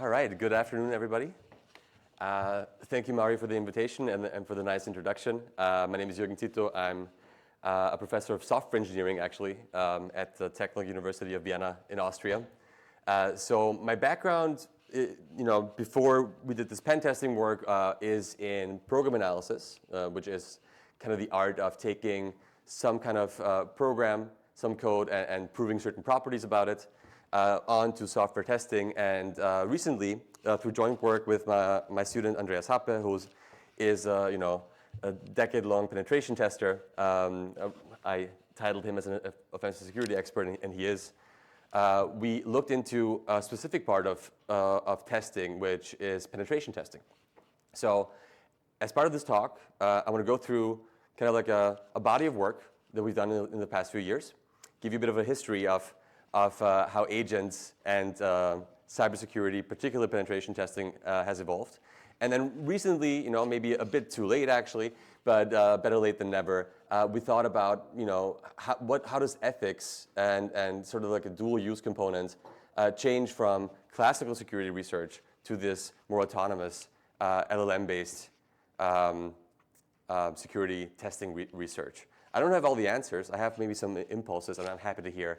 All right, good afternoon, everybody. Thank you, Mari, for the invitation and for the nice introduction. My name is Jürgen Cito. I'm a professor of software engineering, actually, at the Technical University of Vienna in Austria. So my background, before we did this pen testing work, is in program analysis, which is kind of the art of taking some kind of program, some code, and proving certain properties about it. Onto software testing, and recently, through joint work with my student Andreas Happe, who is a decade-long penetration tester, I titled him as an offensive security expert, and he is. We looked into a specific part of testing, which is penetration testing. So, as part of this talk, I want to go through kind of like a body of work that we've done in the past few years, give you a bit of a history of how agents and cybersecurity, particularly penetration testing, has evolved. And then recently, maybe a bit too late actually, but better late than never, we thought about, how does ethics and sort of like a dual use component change from classical security research to this more autonomous LLM-based security testing research. I don't have all the answers. I have maybe some impulses, and I'm happy to hear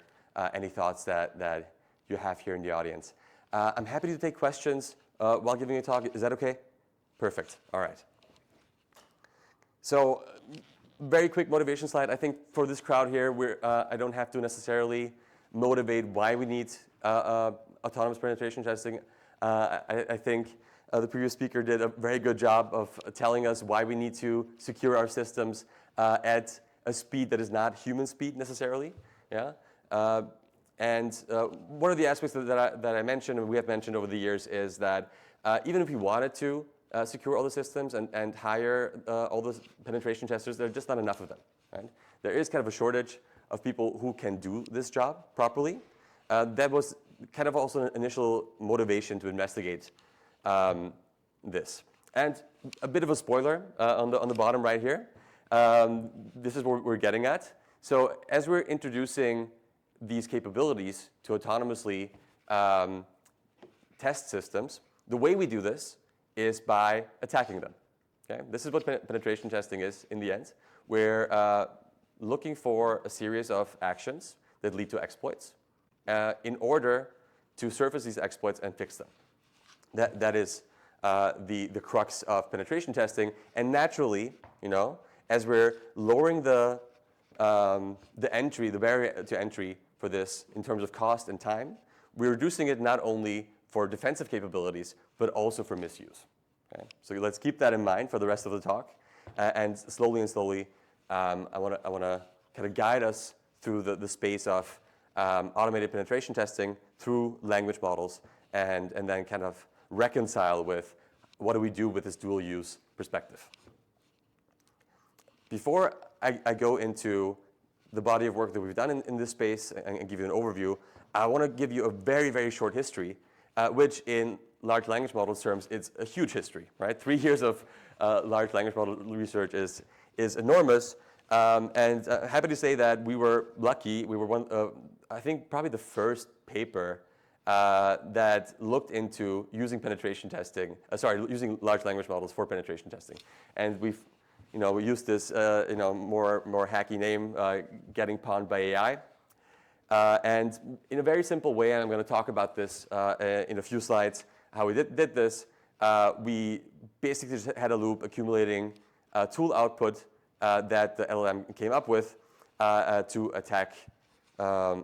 any thoughts that you have here in the audience. I'm happy to take questions while giving a talk. Is that okay? Perfect. All right. So, very quick motivation slide. I think for this crowd here, I don't have to necessarily motivate why we need autonomous penetration testing. I think the previous speaker did a very good job of telling us why we need to secure our systems at a speed that is not human speed necessarily. Yeah. And one of the aspects that I mentioned, and we have mentioned over the years, is that even if we wanted to secure all the systems and hire all the penetration testers, there are just not enough of them. Right? There is kind of a shortage of people who can do this job properly. That was kind of also an initial motivation to investigate this. And a bit of a spoiler on the bottom right here. This is what we're getting at. So as we're introducing these capabilities to autonomously test systems, the way we do this is by attacking them. Okay? This is what penetration testing is in the end. We're looking for a series of actions that lead to exploits in order to surface these exploits and fix them. That is the crux of penetration testing. And naturally, as we're lowering the barrier to entry for this in terms of cost and time, we're reducing it not only for defensive capabilities, but also for misuse. Okay? So let's keep that in mind for the rest of the talk. And slowly, I want to kind of guide us through the space of automated penetration testing through language models, and then kind of reconcile with what do we do with this dual use perspective. Before I go into the body of work that we've done in this space and give you an overview, I want to give you a very, very short history, which in large language model terms, it's a huge history, right? 3 years of large language model research is enormous. And happy to say that we were lucky. We were I think probably the first paper that looked into using penetration testing, using large language models for penetration testing. And we used this, more hacky name, getting pawned by AI. And in a very simple way, and I'm going to talk about this in a few slides, how we did this, we basically just had a loop accumulating tool output that the LLM came up with to attack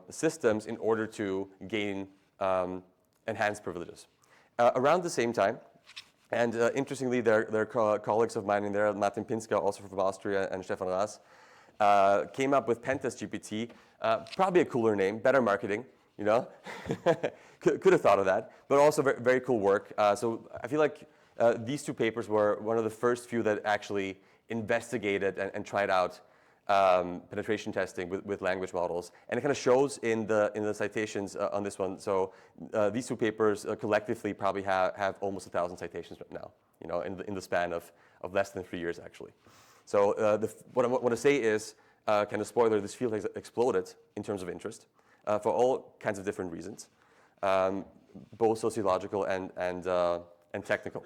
systems in order to gain enhanced privileges. Around the same time, and interestingly, they're colleagues of mine in there, Martin Pinska, also from Austria, and Stefan Ras, came up with Pentest GPT, probably a cooler name, better marketing, could have thought of that, but also very, very cool work. So I feel like these two papers were one of the first few that actually investigated and tried out penetration testing with language models, and it kind of shows in the citations on this one. So these two papers collectively probably have almost 1,000 citations right now, in the span of less than 3 years actually. So what I want to say is, kind of spoiler, this field has exploded in terms of interest for all kinds of different reasons. both sociological and technical.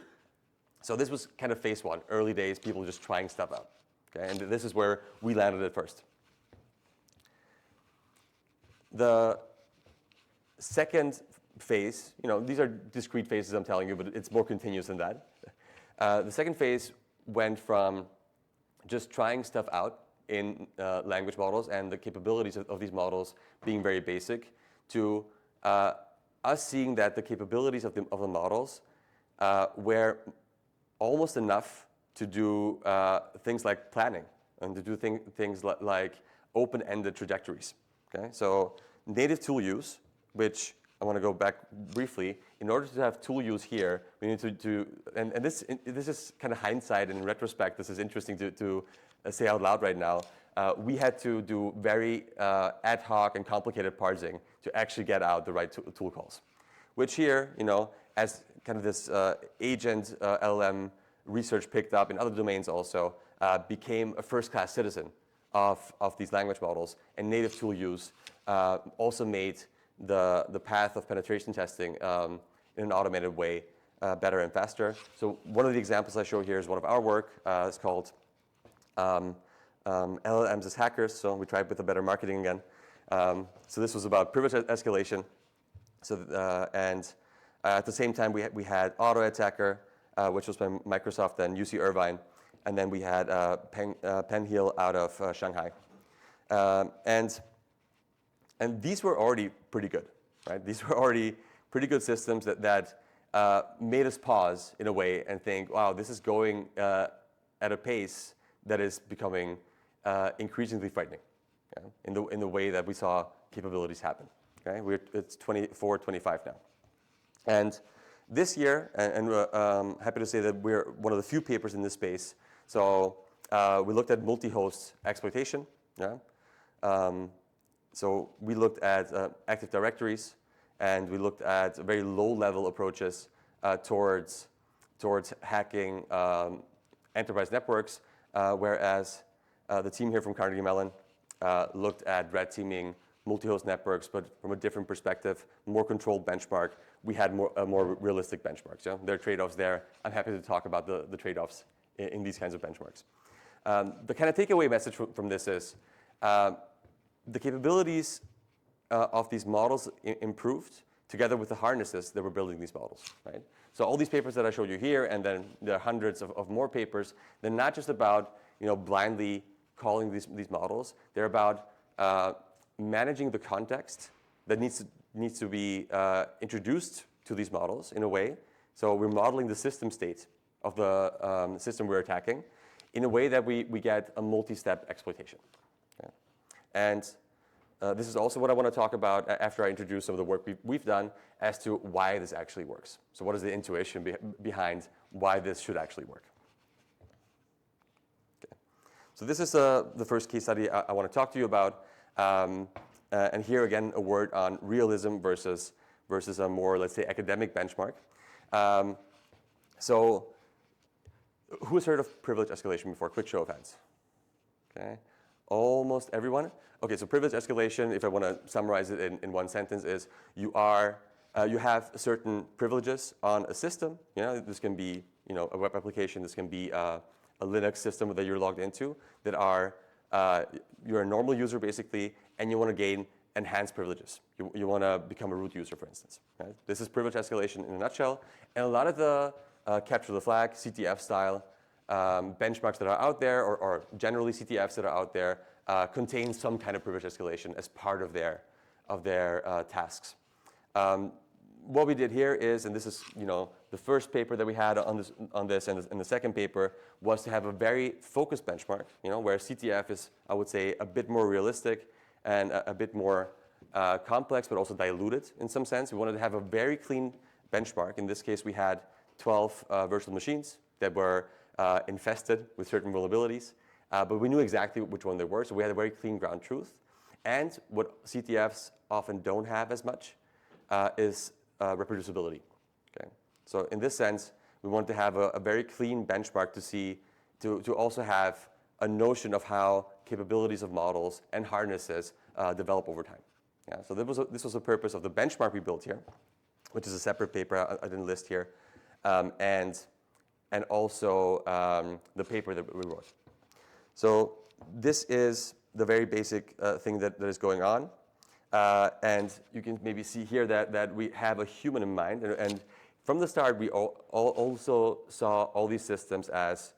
So this was kind of phase one, early days, people just trying stuff out. Okay? And this is where we landed at first. The second phase, these are discrete phases I'm telling you, but it's more continuous than that. The second phase went from just trying stuff out in language models and the capabilities of these models being very basic to us seeing that the capabilities of the models were almost enough to do things like planning and to do things like open-ended trajectories. Okay? So native tool use, which I want to go back briefly. In order to have tool use here, we need to do, and this is kind of hindsight, and in retrospect, this is interesting to say out loud right now. We had to do very ad hoc and complicated parsing to actually get out the right tool calls, which here, as kind of this agent LLM research picked up in other domains also, became a first-class citizen of these language models, and native tool use also made the path of penetration testing in an automated way better and faster. So one of the examples I show here is one of our work. It's called LLMs as hackers. So we tried with the better marketing again. So this was about privilege escalation. So and at the same time we had auto attacker, which was by Microsoft and UC Irvine, and then we had Penhill out of Shanghai, and these were already pretty good, right? These were already pretty good systems that made us pause in a way and think, wow, this is going at a pace that is becoming increasingly frightening, okay? in the way that we saw capabilities happen. Okay, it's 24, 25 now, and this year, and we're happy to say that we're one of the few papers in this space. So we looked at multi-host exploitation. Yeah. So we looked at Active Directories, and we looked at very low-level approaches towards hacking enterprise networks, whereas the team here from Carnegie Mellon looked at red teaming multi-host networks, but from a different perspective, more controlled benchmark. We had more realistic benchmarks. Yeah? There are trade-offs there. I'm happy to talk about the trade-offs in these kinds of benchmarks. The kind of takeaway message from this is the capabilities of these models improved together with the harnesses that were building these models. Right? So all these papers that I showed you here, and then there are hundreds of more papers, they're not just about blindly calling these models. They're about managing the context that needs to be introduced to these models in a way. So we're modeling the system state of the system we're attacking in a way that we get a multi-step exploitation. Okay? And this is also what I want to talk about after I introduce some of the work we've done as to why this actually works. So what is the intuition behind why this should actually work? Okay. So this is the first case study I want to talk to you about. And here again, a word on realism versus a more, let's say, academic benchmark. So who has heard of privilege escalation before? Quick show of hands. Okay, almost everyone. Okay, so privilege escalation, if I want to summarize it in one sentence, is you have certain privileges on a system. This can be a web application. This can be a Linux system that you're logged into that are you're a normal user basically, and you want to gain enhanced privileges. You want to become a root user, for instance. Right? This is privilege escalation in a nutshell. And a lot of the capture the flag, CTF style benchmarks that are out there, or generally CTFs that are out there, contain some kind of privilege escalation as part of their tasks. What we did here is, and this is the first paper that we had on this, and the second paper was to have a very focused benchmark, where CTF is, I would say, a bit more realistic and a bit more complex, but also diluted in some sense. We wanted to have a very clean benchmark. In this case, we had 12 virtual machines that were infested with certain vulnerabilities, but we knew exactly which one they were, so we had a very clean ground truth. And what CTFs often don't have as much is reproducibility. Okay? So in this sense, we want to have a very clean benchmark to also have a notion of how capabilities of models and harnesses develop over time. Yeah? So this was the purpose of the benchmark we built here. which is a separate paper I didn't list here, and also the paper that we wrote. So this is the very basic thing that is going on. And you can maybe see here that we have a human in mind. And from the start, we also saw all these systems as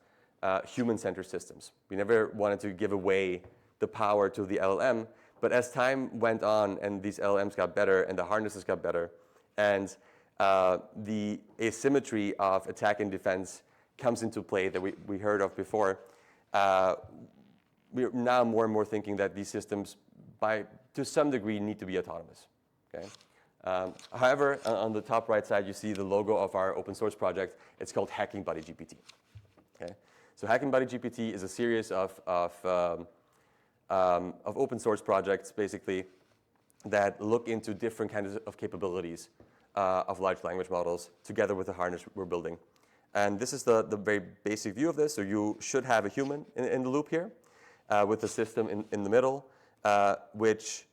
human-centered systems. We never wanted to give away the power to the LLM. But as time went on and these LLMs got better and the harnesses got better, and the asymmetry of attack and defense comes into play that we heard of before, we're now more and more thinking that these systems, to some degree, need to be autonomous. Okay? However, on the top right side, you see the logo of our open source project. It's called Hacking Buddy GPT. Okay? So Hacking Buddy GPT is a series of open source projects, basically, that look into different kinds of capabilities of large language models together with the harness we're building. And this is the very basic view of this. So you should have a human in the loop here with the system in the middle, which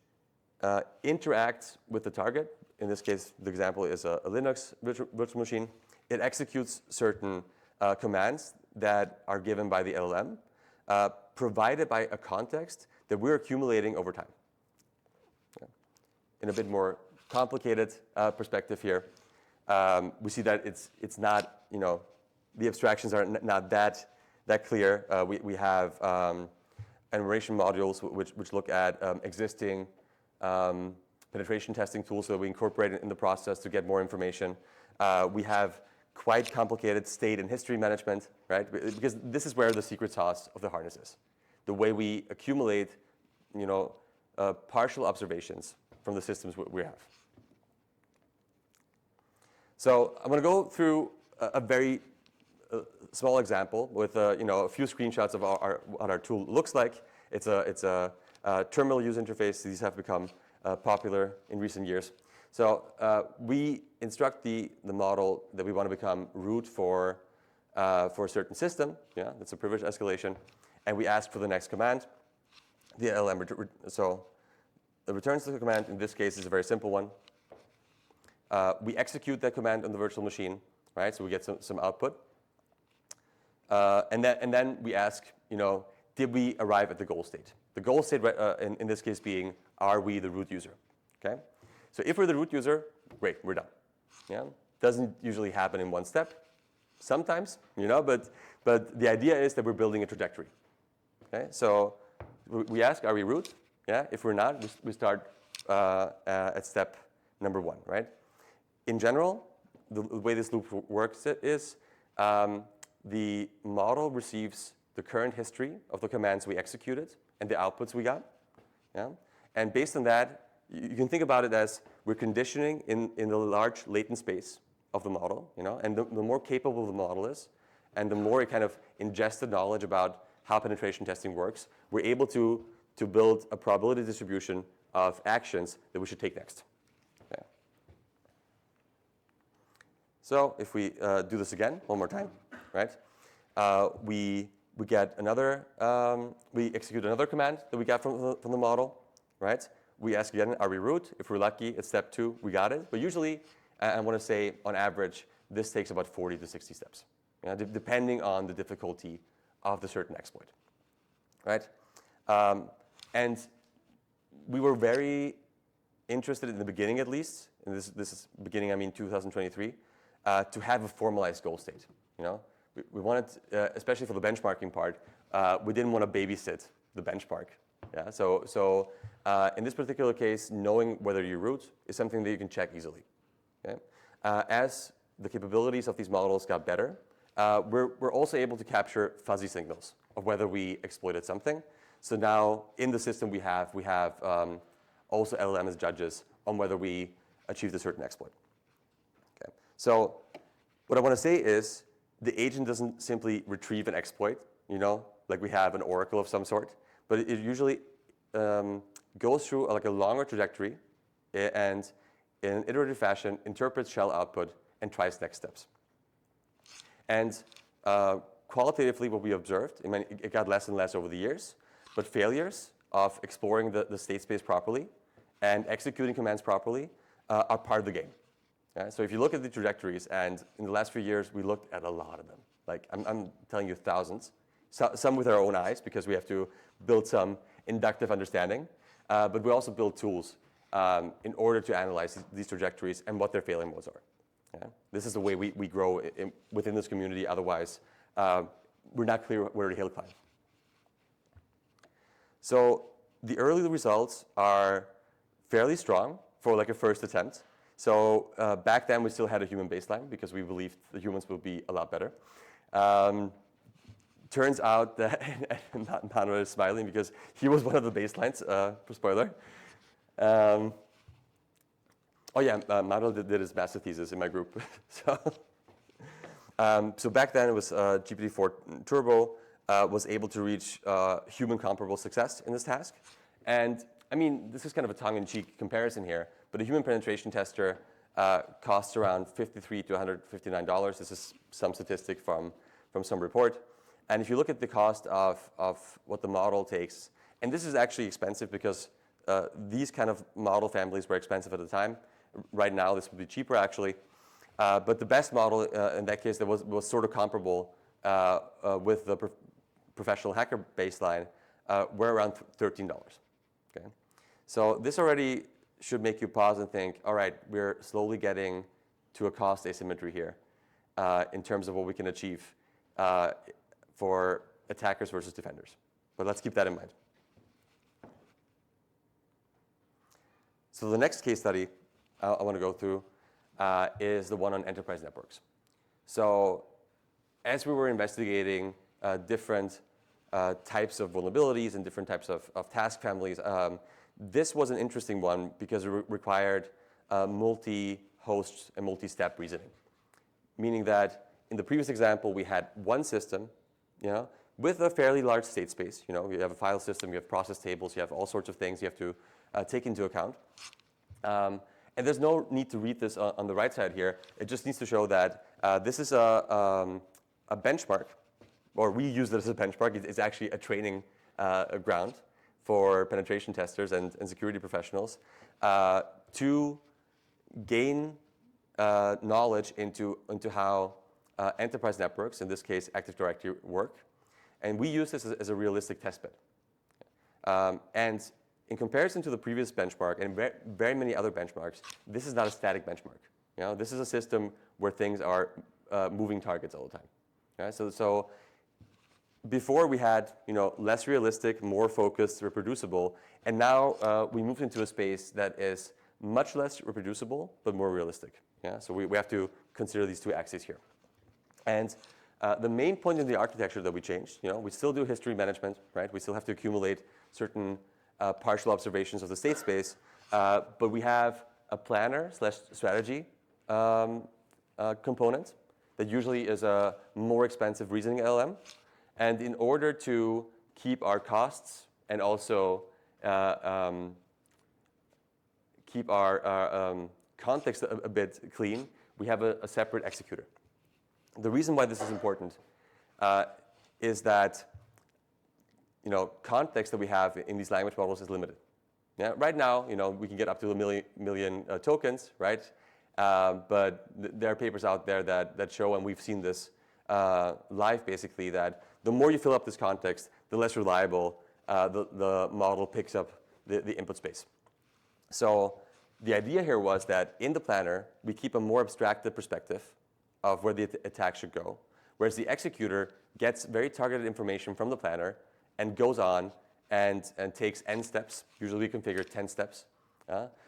interacts with the target. In this case, the example is a Linux virtual machine. It executes certain commands that are given by the LLM, provided by a context that we're accumulating over time. Yeah. In a bit more complicated perspective here, we see that it's not, the abstractions are not that clear. We have enumeration modules which look at existing penetration testing tools that we incorporate in the process to get more information. We have quite complicated state and history management, right? Because this is where the secret sauce of the harness is. The way we accumulate, partial observations from the systems we have. So I'm going to go through a very small example with a few screenshots of what our tool looks like. It's a terminal user interface. These have become popular in recent years. So we instruct the model that we want to become root for a certain system. Yeah, that's a privilege escalation. And we ask for the next command. The LLM so it returns the command. In this case, is a very simple one. We execute that command on the virtual machine, right? So we get some output. And then we ask, did we arrive at the goal state? The goal state, in this case, being, are we the root user? Okay. So if we're the root user, great, we're done. Yeah. Doesn't usually happen in one step. Sometimes, but the idea is that we're building a trajectory. Okay. So we ask, are we root? Yeah. If we're not, we start at step number 1, right? In general, the way this loop works is the model receives the current history of the commands we executed and the outputs we got. Yeah? And based on that, you can think about it as we're conditioning in the large latent space of the model. And the more capable the model is, and the more it kind of ingests the knowledge about how penetration testing works, we're able to build a probability distribution of actions that we should take next. Okay. So if we do this again, one more time, right? We get another, we execute another command that we got from the model, right? We ask again, are we root? If we're lucky, it's step 2, we got it. But usually, I want to say, on average, this takes about 40 to 60 steps, depending on the difficulty of the certain exploit, right? And we were very interested in the beginning, at least, and this is beginning, I mean 2023, to have a formalized goal state. We wanted, especially for the benchmarking part, we didn't want to babysit the benchmark. Yeah. So in this particular case, knowing whether you root is something that you can check easily. Okay? As the capabilities of these models got better, we're also able to capture fuzzy signals of whether we exploited something. So now in the system we have also LLM as judges on whether we achieved a certain exploit. Okay. So what I want to say is the agent doesn't simply retrieve an exploit, like we have an oracle of some sort, but it usually goes through like a longer trajectory and in an iterative fashion interprets shell output and tries next steps. And qualitatively what we observed, it got less and less over the years, but failures of exploring the state space properly and executing commands properly are part of the game. Yeah? So if you look at the trajectories, and in the last few years, we looked at a lot of them. Like, I'm telling you thousands. Some with our own eyes, because we have to build some inductive understanding. But we also build tools in order to analyze these trajectories and what their failing modes are. Yeah? This is the way we grow within this community. Otherwise, we're not clear where to hill climb. So the early results are fairly strong for like a first attempt. So back then, we still had a human baseline because we believed the humans would be a lot better. Turns out that Manuel is smiling because he was one of the baselines, for spoiler. Oh yeah, Manuel did his master thesis in my group. So back then it was GPT-4 Turbo was able to reach human comparable success in this task. And I mean, this is kind of a tongue-in-cheek comparison here, but a human penetration tester costs around $53 to $159. This is some statistic from some report. And if you look at the cost of what the model takes, and this is actually expensive because these kind of model families were expensive at the time. Right now, this would be cheaper, actually. But the best model in that case that was sort of comparable with the professional hacker baseline were around $13. Okay? So this already should make you pause and think, all right, we're slowly getting to a cost asymmetry here in terms of what we can achieve for attackers versus defenders. But let's keep that in mind. So the next case study I want to go through is the one on enterprise networks. So as we were investigating different types of vulnerabilities and different types of task families, this was an interesting one because it required multi-host and multi-step reasoning. Meaning that in the previous example, we had one system, with a fairly large state space. You have a file system, you have process tables, you have all sorts of things you have to take into account. And there's no need to read this on the right side here. It just needs to show that this is a benchmark, or we use it as a benchmark. It's actually a training ground for penetration testers and security professionals to gain knowledge into how enterprise networks, in this case Active Directory, work. And we use this as a realistic testbed. And in comparison to the previous benchmark and very many other benchmarks, this is not a static benchmark. This is a system where things are moving targets all the time. Okay? So before we had less realistic, more focused, reproducible, and now we moved into a space that is much less reproducible but more realistic. Yeah? So we have to consider these two axes here. And the main point in the architecture that we changed, we still do history management, right? We still have to accumulate certain partial observations of the state space, but we have a planner/strategy component that usually is a more expensive reasoning LLM. And in order to keep our costs and also keep our context a bit clean, we have a separate executor. The reason why this is important is that context that we have in these language models is limited. Yeah? Right now, we can get up to a million tokens, right? But there are papers out there that show, and we've seen this live, basically, that the more you fill up this context, the less reliable the model picks up the input space. So the idea here was that in the planner, we keep a more abstracted perspective of where the attack should go, whereas the executor gets very targeted information from the planner and goes on and takes n steps, usually configured 10 steps,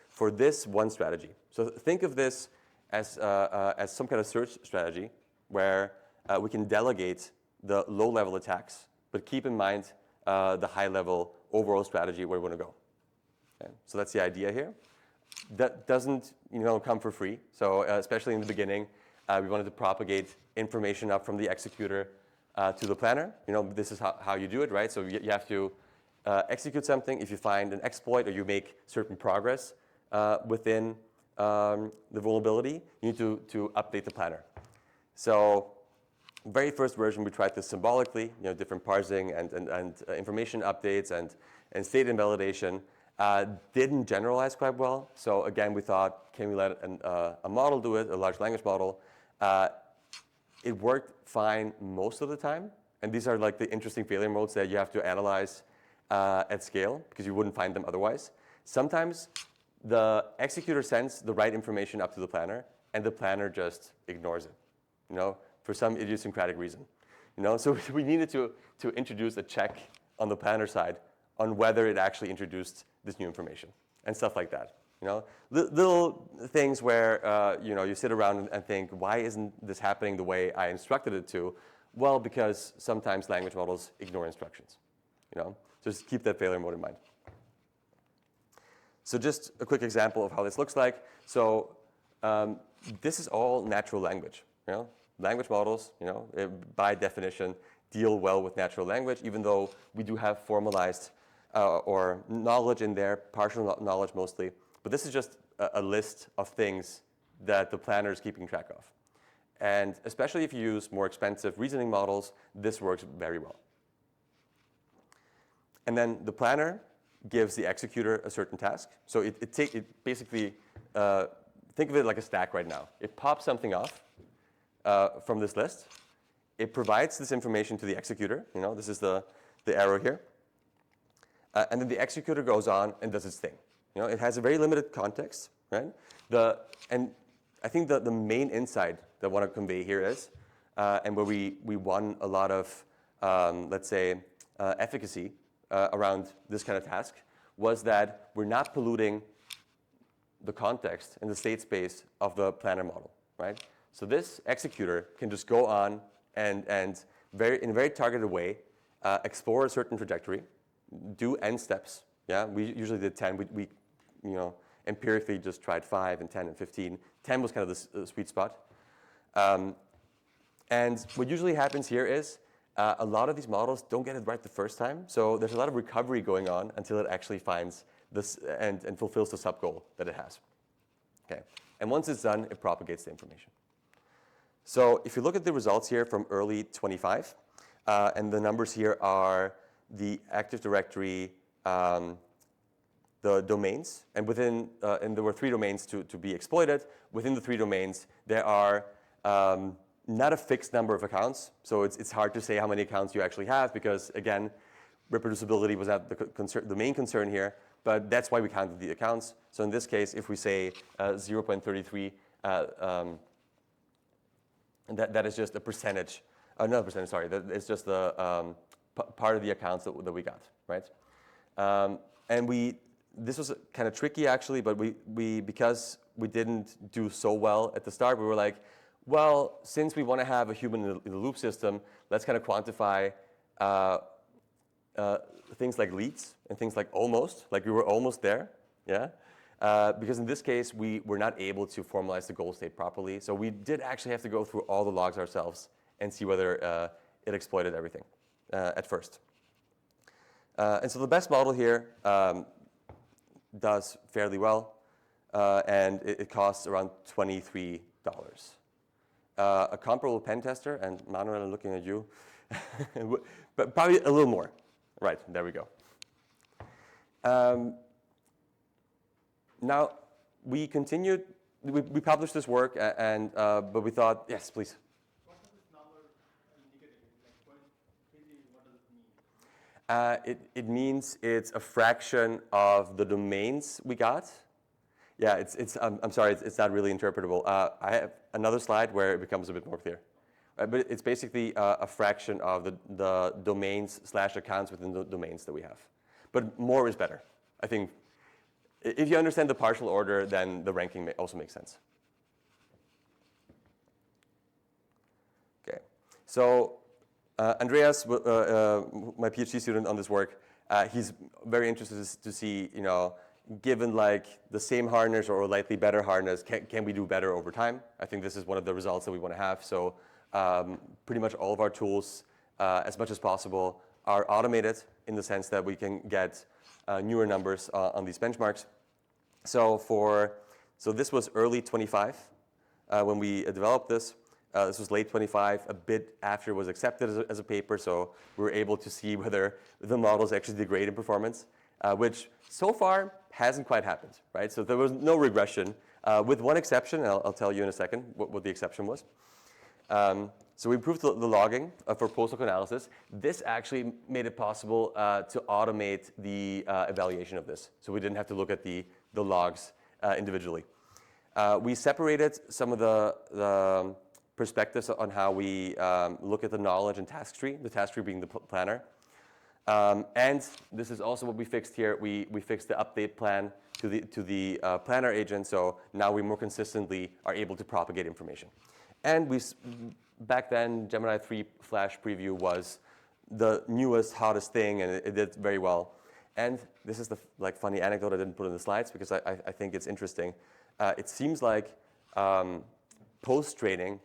for this one strategy. So think of this as some kind of search strategy where we can delegate the low-level attacks, but keep in mind the high-level overall strategy where we want to go. Okay? So that's the idea here. That doesn't come for free. So especially in the beginning, we wanted to propagate information up from the executor to the planner. This is how you do it, right? So you have to execute something. If you find an exploit or you make certain progress within the vulnerability, you need to update the planner. So very first version, we tried this symbolically, different parsing and information updates and state invalidation. didn't generalize quite well. So again, we thought, can we let a model do it, a large language model? It worked fine most of the time. And these are like the interesting failure modes that you have to analyze at scale because you wouldn't find them otherwise. Sometimes the executor sends the right information up to the planner, and the planner just ignores it, for some idiosyncratic reason. So we needed to introduce a check on the planner side on whether it actually introduced this new information and stuff like that. Little things where you sit around and think, why isn't this happening the way I instructed it to? Well, because sometimes language models ignore instructions. Just keep that failure mode in mind. So just a quick example of how this looks like. So this is all natural language. Language models, by definition, deal well with natural language, even though we do have formalized or knowledge in there, partial knowledge mostly. But this is just a list of things that the planner is keeping track of. And especially if you use more expensive reasoning models, this works very well. And then the planner gives the executor a certain task. So it basically, think of it like a stack right now. It pops something off from this list. It provides this information to the executor. This is the arrow here. And then the executor goes on and does its thing. It has a very limited context, right? And I think the main insight that I want to convey here is, and where we won a lot of, let's say, efficacy around this kind of task, was that we're not polluting the context and the state space of the planner model, right? So this executor can just go on and in a very targeted way, explore a certain trajectory, do n steps. Yeah, we usually did 10. We empirically just tried 5 and 10 and 15. 10 was kind of the sweet spot. And what usually happens here is a lot of these models don't get it right the first time. So there's a lot of recovery going on until it actually finds this and fulfills the sub-goal that it has. Okay. And once it's done, it propagates the information. So if you look at the results here from early 25, and the numbers here are the Active Directory, the domains, and within, and there were 3 domains to be exploited. Within the 3 domains, there are not a fixed number of accounts. So it's hard to say how many accounts you actually have because, again, reproducibility was not the main concern here, but that's why we counted the accounts. So in this case, if we say 0.33, that is just a percentage, not a percentage, sorry, it's just the part of the accounts that we got, right? And this was kind of tricky actually, but because we didn't do so well at the start, we were like, well, since we want to have a human in the loop system, let's kind of quantify things like leads and things like almost, like we were almost there, yeah? Because in this case, we were not able to formalize the goal state properly. So we did actually have to go through all the logs ourselves and see whether it exploited everything at first. And so the best model here does fairly well, and it costs around $23. A comparable pen tester, and Manuel, I'm looking at you, but probably a little more. Right, there we go. Now, we continued, we published this work, but we thought, yes, please. What does this number indicate? What does it mean? It means it's a fraction of the domains we got. Yeah, I'm sorry, it's not really interpretable. I have another slide where it becomes a bit more clear. But it's basically a fraction of the domains / accounts within the domains that we have. But more is better. I think if you understand the partial order, then the ranking also makes sense. Okay, so Andreas, my PhD student on this work, he's very interested to see, given like the same harness or slightly better harness, can we do better over time? I think this is one of the results that we want to have. So pretty much all of our tools, as much as possible, are automated in the sense that we can get newer numbers on these benchmarks. So this was early 25 when we developed this. This was late 25, a bit after it was accepted as a paper. So we were able to see whether the models actually degrade in performance. which so far hasn't quite happened, right? So there was no regression, with one exception, and I'll tell you in a second what the exception was. So we improved the logging for post-hoc analysis. This actually made it possible to automate the evaluation of this. So we didn't have to look at the logs individually. We separated some of the perspectives on how we look at the knowledge and task tree, the task tree being the planner. And this is also what we fixed here. We fixed the update plan to the planner agent, so now we more consistently are able to propagate information. And back then, Gemini 3 Flash Preview was the newest, hottest thing, and it did very well. And this is the funny anecdote I didn't put in the slides because I think it's interesting. It seems like post-training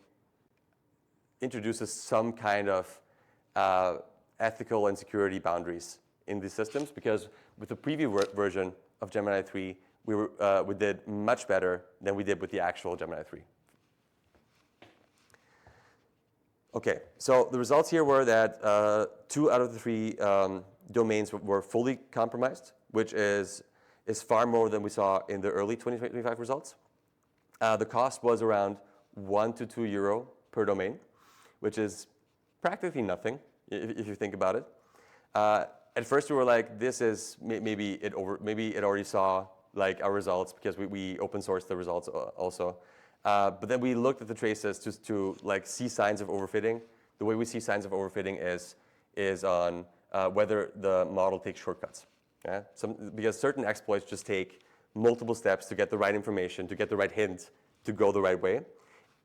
introduces some kind of ethical and security boundaries in these systems, because with the preview version of Gemini 3, we did much better than we did with the actual Gemini 3. Okay, so the results here were that 2 out of the 3 domains were fully compromised, which is far more than we saw in the early 2025 results. The cost was around 1 to 2 euro per domain, which is practically nothing if you think about it. At first we were like, this is maybe it already saw like our results, because we open sourced the results also. But then we looked at the traces to like see signs of overfitting. The way we see signs of overfitting is on whether the model takes shortcuts. Yeah? Because certain exploits just take multiple steps to get the right information, to get the right hint, to go the right way.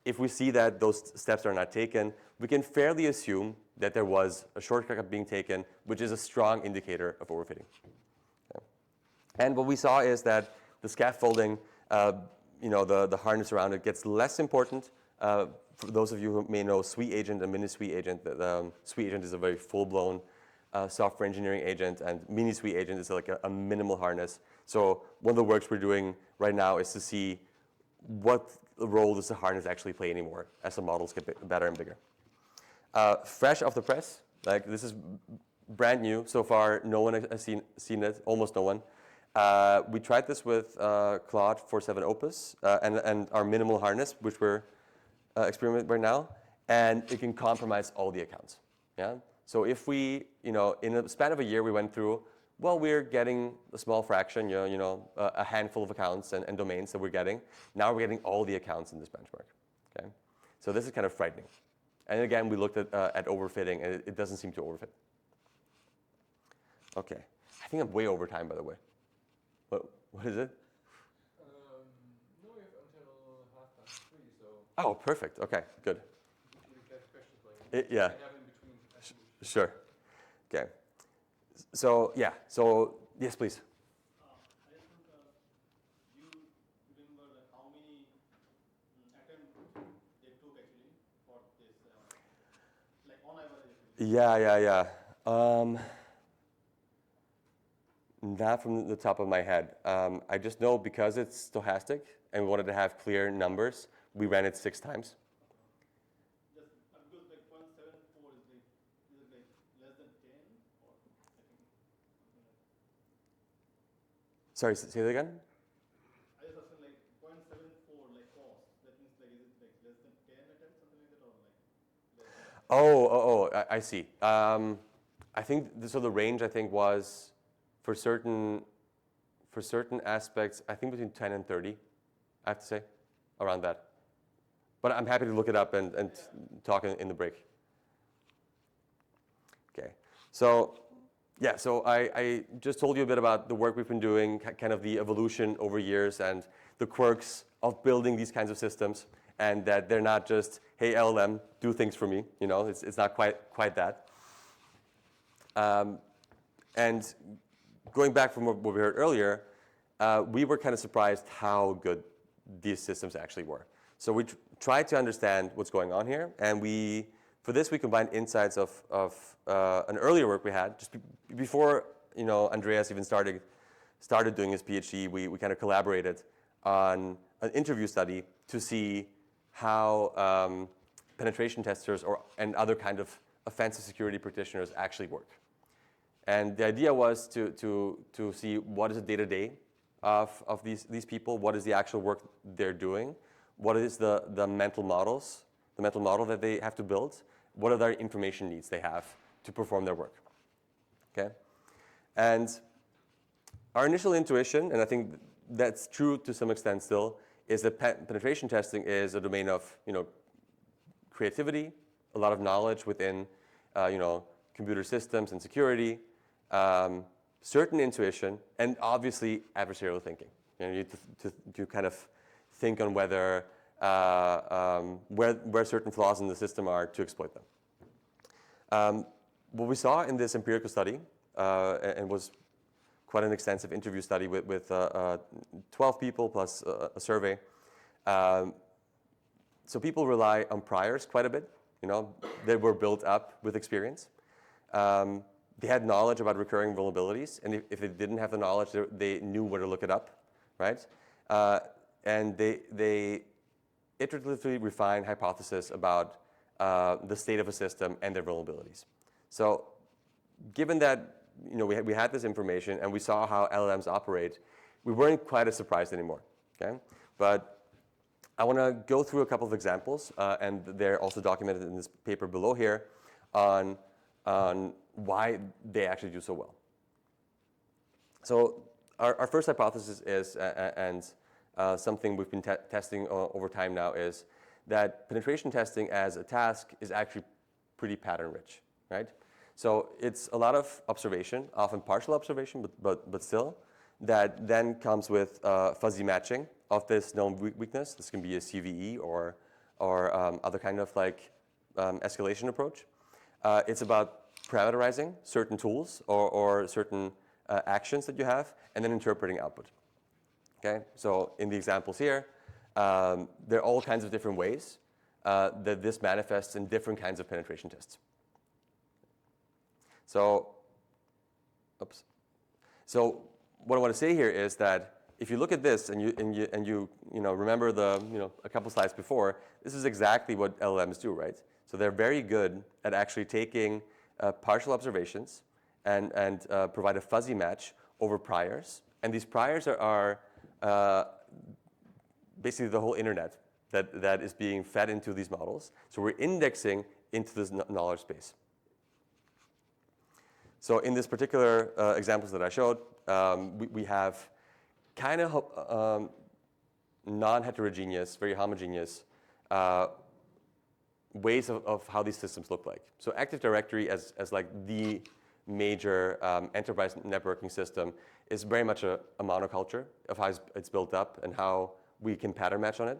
If we see that those steps are not taken, we can fairly assume that there was a shortcut being taken, which is a strong indicator of overfitting. Yeah. And what we saw is that the scaffolding, the harness around it gets less important. For those of you who may know SWE agent and mini SWE agent, the SWE agent is a very full-blown software engineering agent, and mini SWE agent is like a minimal harness. So one of the works we're doing right now is to see what role does the harness actually play anymore as the models get better and bigger. Fresh off the press, like this is brand new. So far, no one has seen it, almost no one. We tried this with Claude 4.7 Opus and our minimal harness, which we're experimenting right now, and it can compromise all the accounts. Yeah. So if we, in a span of a year, we went through, well, we're getting a small fraction, a handful of accounts and domains that we're getting. Now we're getting all the accounts in this benchmark. Okay. So this is kind of frightening. And again, we looked at overfitting, and it doesn't seem to overfit. Okay. I think I'm way over time, by the way. What is it? No, we have until 3:30, so. Oh, perfect. Okay, good. We can get questions later. Yeah. We have in between. Sure. Okay. So yeah. So yes, please. I just want you remember that how many attempts they took actually for this, like on average. Yeah. Not from the top of my head. I just know because it's stochastic and we wanted to have clear numbers, we ran it 6 times. Just because like 0.74 is like less than 10, or I think something like that. Sorry, say that again? I just asked like 0.74 like cost. That means like is it like less than 10 attempts, something like that, or like less than I see. I think so. The range I think was for certain aspects, I think between 10 and 30. I have to say, around that. But I'm happy to look it up and talk in the break. Okay. So yeah. So I just told you a bit about the work we've been doing, kind of the evolution over years, and the quirks of building these kinds of systems, and that they're not just, hey, LLM, do things for me. It's not quite that. And going back from what we heard earlier, we were kind of surprised how good these systems actually were. So we tried to understand what's going on here, and for this we combined insights of an earlier work we had just before Andreas even started doing his PhD. We kind of collaborated on an interview study to see how penetration testers and other kind of offensive security practitioners actually work. And the idea was to see what is the day-to-day of these people, what is the actual work they're doing, what is the mental model that they have to build, what are their information needs they have to perform their work. Okay? And our initial intuition, and I think that's true to some extent still, is that penetration testing is a domain of creativity, a lot of knowledge within computer systems and security, certain intuition, and obviously adversarial thinking. You need to kind of think on whether where certain flaws in the system are to exploit them. What we saw in this empirical study, and was quite an extensive interview study with 12 people plus a survey. So people rely on priors quite a bit. They were built up with experience. They had knowledge about recurring vulnerabilities, and if they didn't have the knowledge, they knew where to look it up, right? And they iteratively refine hypotheses about the state of a system and their vulnerabilities. So given that we had this information and we saw how LLMs operate, we weren't quite as surprised anymore. Okay? But I want to go through a couple of examples, and they're also documented in this paper below here, on why they actually do so well. So our first hypothesis is, and something we've been testing over time now, is that penetration testing as a task is actually pretty pattern rich, right? So it's a lot of observation, often partial observation, but still, that then comes with fuzzy matching of this known weakness. This can be a CVE or other kind of escalation approach. It's about parameterizing certain tools or certain actions that you have, and then interpreting output. Okay, so in the examples here, there are all kinds of different ways that this manifests in different kinds of penetration tests. So what I want to say here is that if you look at this and you remember a couple slides before, this is exactly what LLMs do, right? So they're very good at actually taking partial observations and provide a fuzzy match over priors, and these priors are basically the whole internet that is being fed into these models. So we're indexing into this knowledge space. So in this particular examples that I showed, we have kind of non-heterogeneous, very homogeneous ways of how these systems look like. So Active Directory as like the major enterprise networking system is very much a monoculture of how it's built up and how we can pattern match on it.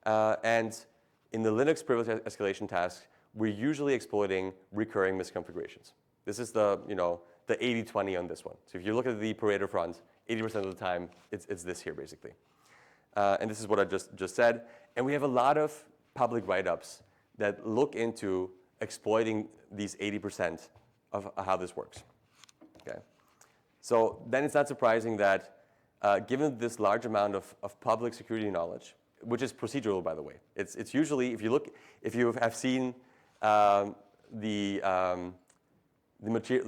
And in the Linux privilege escalation task, we're usually exploiting recurring misconfigurations. This is the 80-20 on this one. So if you look at the Pareto front, 80% of the time, it's this here, basically. And this is what I just said. And we have a lot of public write-ups that look into exploiting these 80% of how this works. Okay. So then it's not surprising that given this large amount of public security knowledge, which is procedural, by the way, it's usually, if you have seen the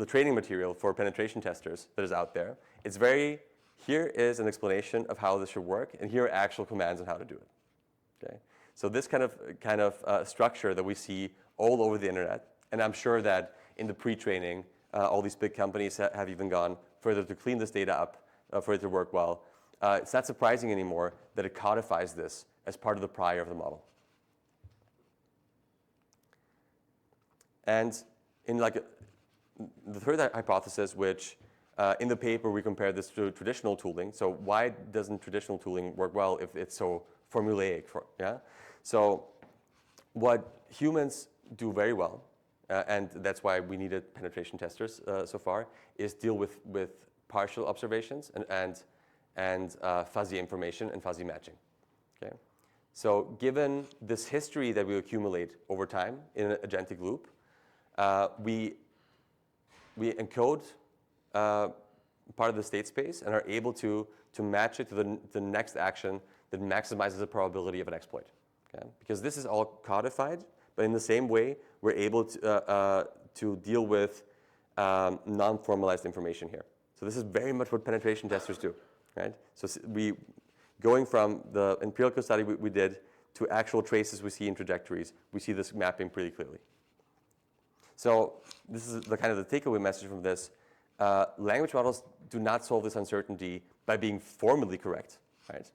training material for penetration testers that is out there, it's very, here is an explanation of how this should work, and here are actual commands on how to do it. Okay? So this kind of structure that we see all over the internet, and I'm sure that in the pre-training, all these big companies have even gone further to clean this data up for it to work well. It's not surprising anymore that it codifies this as part of the prior of the model. And in the third hypothesis, which in the paper we compared this to traditional tooling. So why doesn't traditional tooling work well if it's so formulaic? So what humans do very well, and that's why we needed penetration testers so far, is deal with partial observations and fuzzy information and fuzzy matching. Okay? So given this history that we accumulate over time in an agentic loop, we encode part of the state space and are able to match it to the next action that maximizes the probability of an exploit. Okay? Because this is all codified, but in the same way, we're able to deal with non-formalized information here. So this is very much what penetration testers do, right? So going from the empirical study we did to actual traces we see in trajectories, we see this mapping pretty clearly. So this is the kind of the takeaway message from this. Language models do not solve this uncertainty by being formally correct, right?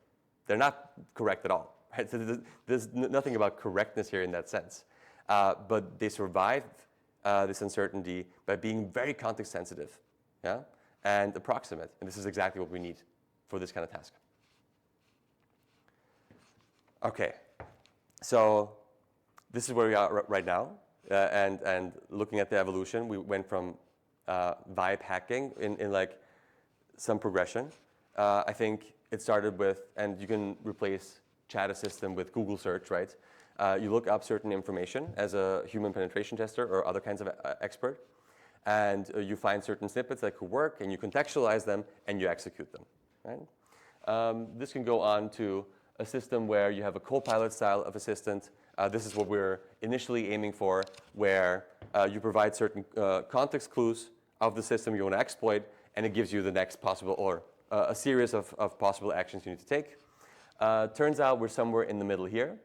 They're not correct at all, right? So there's nothing about correctness here in that sense. But they survive this uncertainty by being very context sensitive, yeah, and approximate. And this is exactly what we need for this kind of task. Okay, so this is where we are right now. And looking at the evolution, we went from vibe hacking in like some progression. I think it started with, and you can replace chat assistant with Google search, right? You look up certain information as a human penetration tester or other kinds of expert, and you find certain snippets that could work, and you contextualize them, and you execute them, right? This can go on to a system where you have a co-pilot style of assistant. This is what we're initially aiming for, where you provide certain context clues of the system you want to exploit, and it gives you the next possible, or a series of possible actions you need to take. Turns out we're somewhere in the middle here,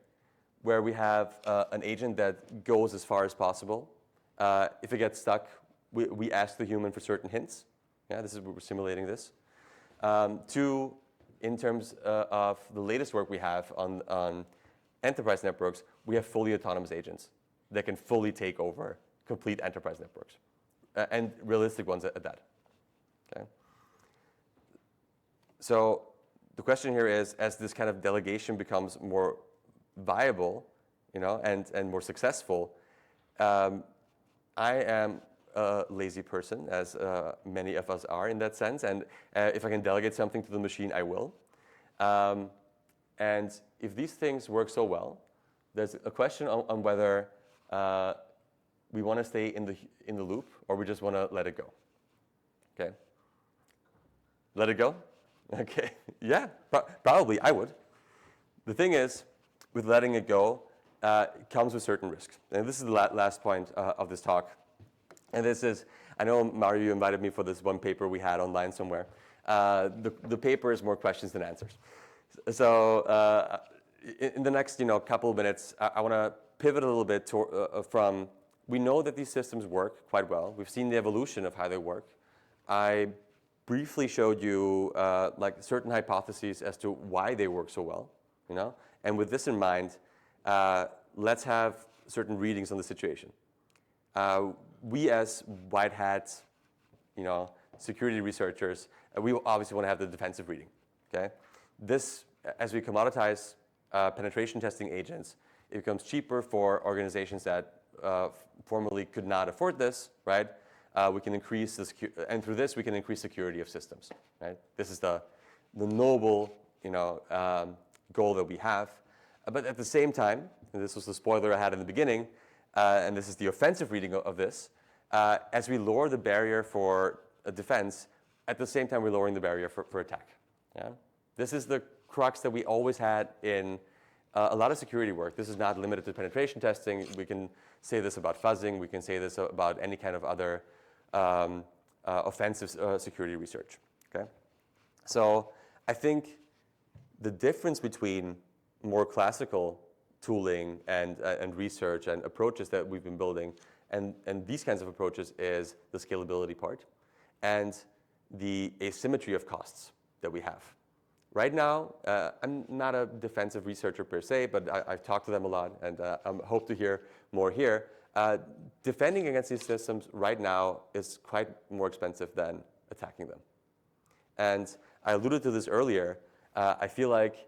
where we have an agent that goes as far as possible. If it gets stuck, we ask the human for certain hints. Yeah, this is what we're simulating this. Two, in terms of the latest work we have on enterprise networks, we have fully autonomous agents that can fully take over complete enterprise networks, and realistic ones at that. Okay. So the question here is, as this kind of delegation becomes more viable, you know, and more successful, I am a lazy person, as many of us are in that sense, and if I can delegate something to the machine, I will. And if these things work so well, there's a question on whether we want to stay in the loop, or we just want to let it go. Okay. Let it go? Okay. Yeah, probably I would. The thing is, with letting it go, it comes with certain risks. And this is the last point of this talk. And this is, I know, Mario, you invited me for this one paper we had online somewhere. The paper is more questions than answers. So in the next couple of minutes, I want to pivot a little bit from, we know that these systems work quite well. We've seen the evolution of how they work. I briefly showed you like certain hypotheses as to why they work so well, you know. And with this in mind, let's have certain readings on the situation. We as white hat, security researchers, we obviously want to have the defensive reading. Okay, this, as we commoditize penetration testing agents, it becomes cheaper for organizations that formerly could not afford this, right? We can increase the and through this we can increase security of systems, right? This is the noble, goal that we have. But at the same time, and this was the spoiler I had in the beginning, and this is the offensive reading of this, as we lower the barrier for defense, at the same time we're lowering the barrier for attack. Yeah? This is the crux that we always had in a lot of security work. This is not limited to penetration testing. We can say this about fuzzing. We can say this about any kind of other offensive security research. Okay? So I think the difference between more classical tooling and research and approaches that we've been building and these kinds of approaches is the scalability part and the asymmetry of costs that we have. Right now, I'm not a defensive researcher per se, but I've talked to them a lot, and I hope to hear more here. Defending against these systems right now is quite more expensive than attacking them. And I alluded to this earlier. I feel like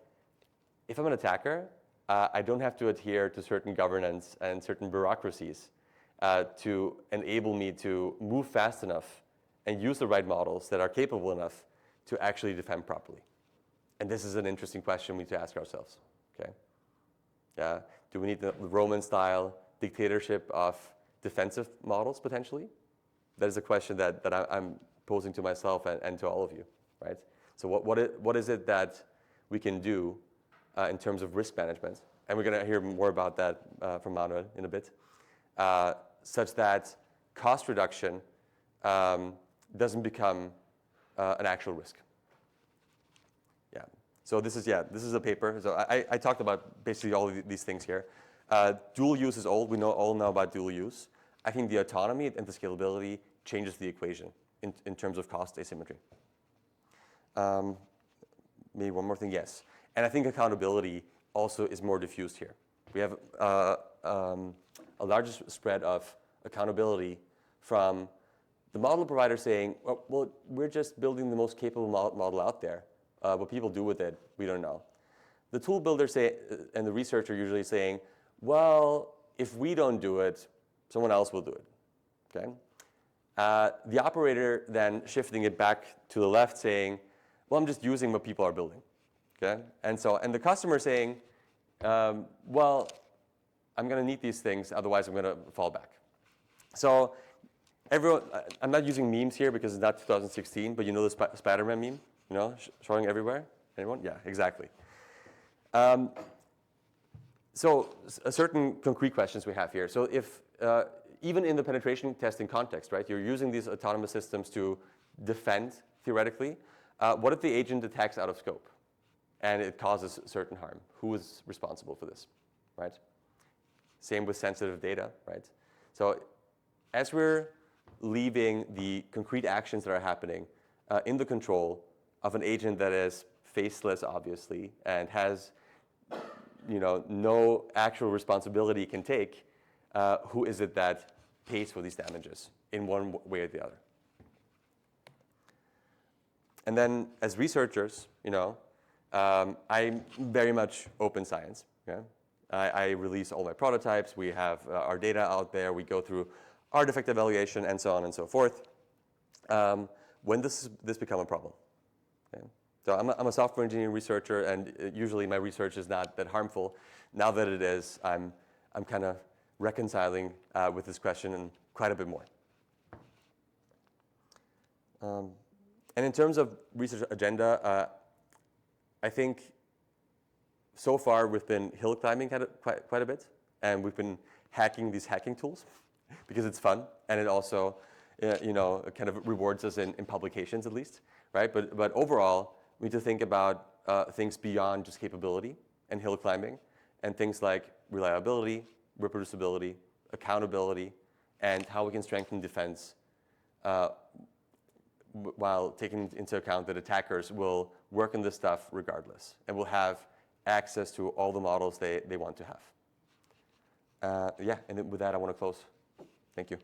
if I'm an attacker, I don't have to adhere to certain governance and certain bureaucracies to enable me to move fast enough and use the right models that are capable enough to actually defend properly. And this is an interesting question we need to ask ourselves. Okay? Do we need the Roman-style dictatorship of defensive models potentially? That is a question that I'm posing to myself and to all of you, right? So what is it that we can do in terms of risk management? And we're going to hear more about that from Manuel in a bit, such that cost reduction doesn't become an actual risk. Yeah. So this is a paper. So I talked about basically all of these things here. Dual use is old. We all know about dual use. I think the autonomy and the scalability changes the equation in terms of cost asymmetry. Maybe one more thing, yes. And I think accountability also is more diffused here. We have a larger spread of accountability from the model provider saying, well, we're just building the most capable model out there. What people do with it, we don't know. The tool builder and the researcher usually saying, well, if we don't do it, someone else will do it. Okay? The operator then shifting it back to the left saying, well, I'm just using what people are building. Okay? And the customer saying, well, I'm going to need these things, otherwise I'm going to fall back. So everyone, I'm not using memes here because it's not 2016, but you know the Spider-Man meme, showing everywhere? Anyone? Yeah, exactly. So certain concrete questions we have here. So if, even in the penetration testing context, right, you're using these autonomous systems to defend, theoretically, what if the agent attacks out of scope and it causes certain harm? Who is responsible for this, right? Same with sensitive data, right? So as we're leaving the concrete actions that are happening in the control of an agent that is faceless, obviously, and has no actual responsibility can take, who is it that pays for these damages in one way or the other? And then as researchers, I'm very much open science. Yeah? I release all my prototypes. We have our data out there. We go through artifact evaluation and so on and so forth. When does this become a problem? Okay? So I'm a software engineering researcher, and usually my research is not that harmful. Now that it is, I'm kind of reconciling with this question and quite a bit more. And in terms of research agenda, I think so far we've been hill climbing quite a bit, and we've been hacking these hacking tools because it's fun, and it also kind of rewards us in publications at least, right? But overall, we need to think about things beyond just capability and hill climbing, and things like reliability, reproducibility, accountability, and how we can strengthen defense while taking into account that attackers will work on this stuff regardless and will have access to all the models they want to have. And with that, I want to close. Thank you.